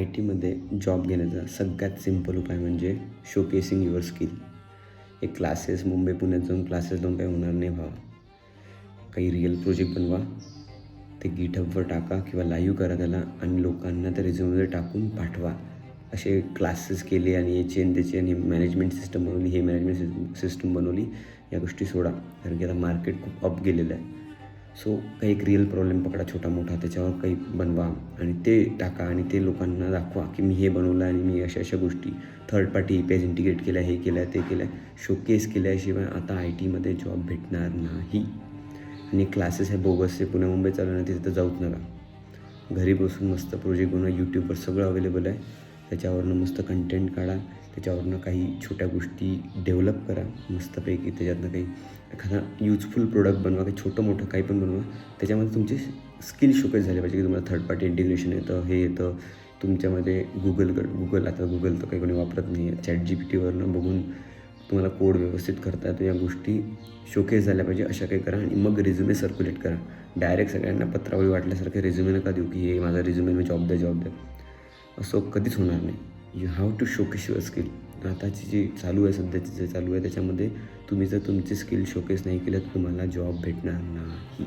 I टीमध्ये job घेण्याचा सगळ्यात सिम्पल उपाय म्हणजे शोकेसिंग युअर स्किल. हे क्लासेस मुंबई पुण्यात जाऊन क्लासेस लावून काही होणार नाही भावा. काही रिअल प्रोजेक्ट बनवा, ते गिटहबवर टाका किंवा लाईव्ह करा त्याला आणि लोकांना त्या रिझ्यूममध्ये टाकून पाठवा. असे क्लासेस केले आणि याचे आणि त्याचे आणि मॅनेजमेंट सिस्टम बनवली, हे मॅनेजमेंट सिस्टम बनवली, या गोष्टी सोडा. कारण की आता मार्केट खूप अप गेलेलं आहे. सो काही एक रिअल प्रॉब्लेम पकडा छोटा मोठा, त्याच्यावर काही बनवा आणि ते टाका आणि ते लोकांना दाखवा की मी हे बनवलं आणि मी अशा अशा गोष्टी थर्ड पार्टी पेज इंटिग्रेट केल्या, हे केलं ते केलं. शोकेस केल्याशिवाय आता आय टीमध्ये जॉब भेटणार नाही. आणि क्लासेस आहे बोगस आहे, पुण्या मुंबई चालू नाही, तिथे तर जाऊच नका. घरी बसून मस्त प्रोजेक्ट बनवा. यूट्यूबवर सगळं अवेलेबल आहे. त्याच्यावरनं मस्त कंटेंट काढा, त्याच्यावरनं काही छोट्या गोष्टी डेव्हलप करा मस्तपैकी. त्याच्यातनं काही एखादा युजफुल प्रोडक्ट बनवा, काही छोटं मोठं काही पण बनवा. त्याच्यामध्ये तुमचे स्किल शोकेस झाले पाहिजे की तुम्हाला थर्ड पार्टी इंटिग्रेशन येतं, हे येतं तुमच्यामध्ये. गुगल आता गुगल तर काही कोणी वापरत नाही आहे. ChatGPTवरनं बघून तुम्हाला कोड व्यवस्थित करता येतो. या गोष्टी शोकेस झाल्या पाहिजे, अशा काही करा. आणि मग रिझ्युमे सर्क्युलेट करा. डायरेक्ट सगळ्यांना पत्रावळी वाटल्यासारखे रिझ्युमे नका देऊ की हे माझा रिझ्युमे, मी जॉब द्या. असं कधीच होणार नाही. You have to showcase your skill. आताची जी चालू आहे, सध्याची जे चालू आहे, त्याच्यामध्ये तुम्ही जर तुमचे स्किल शोकेस नाही केलं तर तुम्हाला जॉब भेटणार नाही.